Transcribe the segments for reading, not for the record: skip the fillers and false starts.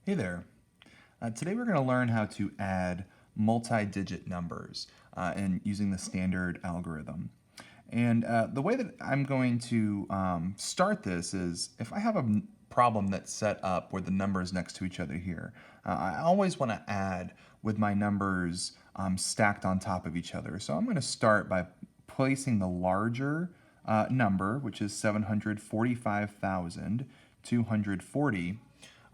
Hey there. Today we're going to learn how to add multi-digit numbers and using the standard algorithm. And the way that I'm going to start this is if I have a problem that's set up where the numbers next to each other here, I always want to add with my numbers stacked on top of each other. So I'm going to start by placing the larger number, which is 745,240,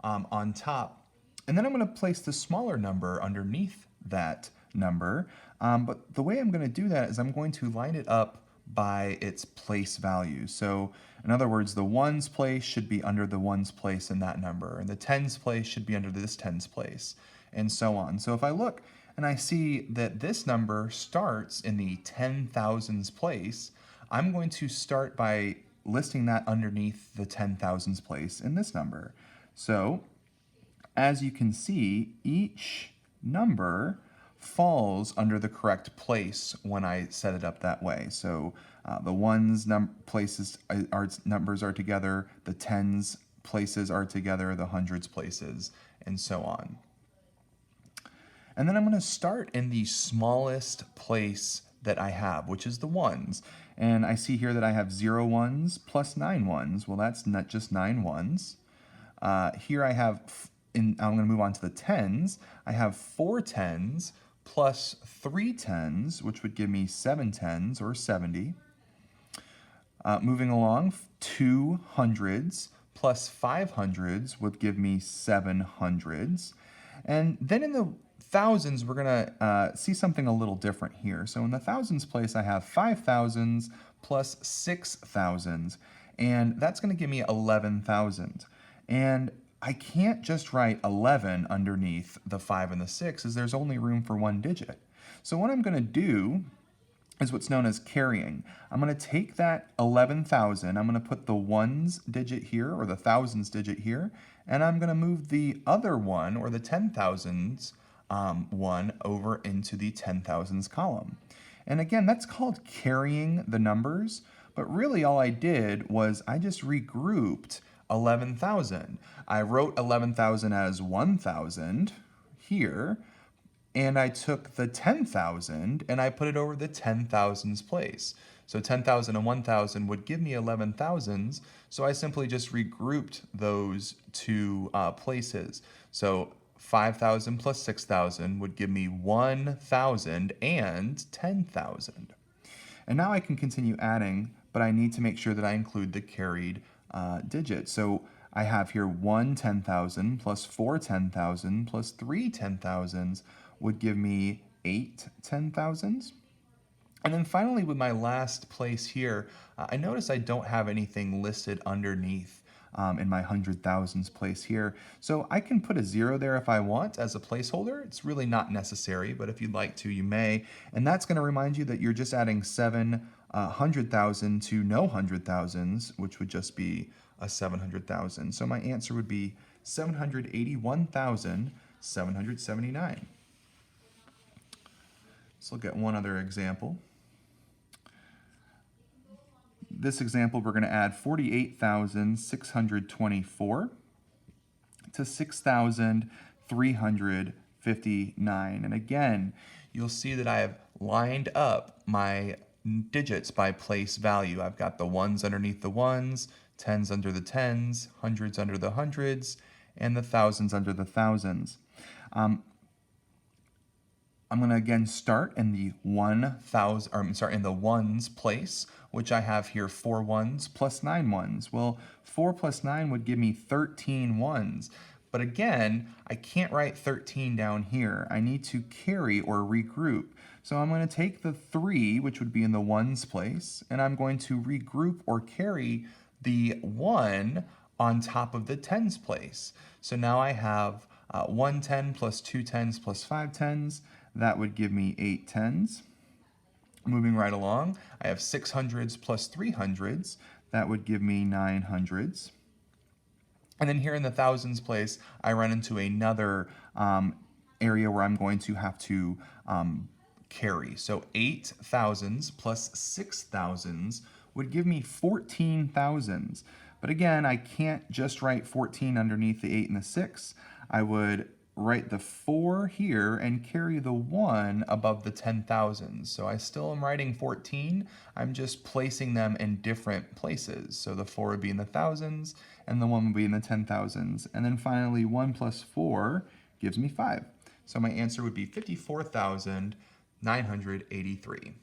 on top. And then I'm going to place the smaller number underneath that number. But the way I'm going to do that is I'm going to line it up by its place value. So in other words, the ones place should be under the ones place in that number, and the tens place should be under this tens place, and so on. So if I look and I see that this number starts in the 10,000s place, I'm going to start by listing that underneath the 10,000s place in this number. So as you can see, each number falls under the correct place when I set it up that way. So the ones places numbers are together, the tens places are together, the hundreds places, and so on. And then I'm going to start in the smallest place that I have, which is the ones. And I see here that I have 0 ones plus 9 ones. Well, that's not just 9 ones. Here I have, I'm going to move on to the tens. I have 4 tens plus 3 tens, which would give me 7 tens, or 70. Moving along, 2 hundreds plus 5 hundreds would give me 7 hundreds. And then in the thousands, we're going to see something a little different here. So in the thousands place, I have 5 thousands plus 6 thousands, and that's going to give me 11,000. And I can't just write 11 underneath the 5 and the 6, as there's only room for one digit. So what I'm going to do is what's known as carrying. I'm going to take that 11,000, I'm going to put the ones digit here, or the thousands digit here, and I'm going to move the other one, or the 10,000s one, over into the 10,000s column. And again, that's called carrying the numbers, but really all I did was I just regrouped 11,000. I wrote 11,000 as 1,000 here, and I took the 10,000 and I put it over the 10,000s place. So 10,000 and 1,000 would give me 11,000s, so I simply just regrouped those two places. So 5,000 plus 6,000 would give me 1,000 and 10,000. And now I can continue adding, but I need to make sure that I include the carried digit. So I have here 1 10,000 plus 4 10,000 plus 3 10,000s would give me 8 10,000s. And then finally, with my last place here, I notice I don't have anything listed underneath in my 100,000s place here. So I can put a 0 there if I want as a placeholder. It's really not necessary, but if you'd like to, you may. And that's going to remind you that you're just adding 700,000 to no 100,000s, which would just be a 700,000. So my answer would be 781,779. Let's look at one other example. This example, we're going to add 48,624 to 6,359. And again, you'll see that I have lined up my digits by place value. I've got the ones underneath the ones, tens under the tens, hundreds under the hundreds, and the thousands under the thousands. I'm going to again start in the in the ones place, which I have here 4 ones plus 9 ones. Well, 4 plus 9 would give me 13 ones. But again, I can't write 13 down here. I need to carry or regroup. So I'm going to take the 3, which would be in the ones place, and I'm going to regroup or carry the 1 on top of the tens place. So now I have 1 10 plus 2 tens plus 5 tens. That would give me 8 tens. Moving right along, I have 6 hundreds plus 3 hundreds. That would give me 9 hundreds. And then here in the thousands place, I run into another area where I'm going to have to carry. So 8 thousands plus 6 thousands would give me 14 thousands. But again, I can't just write 14 underneath the 8 and the 6. I would write the 4 here and carry the 1 above the 10,000s. So I still am writing 14, I'm just placing them in different places. So the 4 would be in the thousands, and the 1 would be in the 10,000s. And then finally, 1 plus 4 gives me 5. So my answer would be 54,983.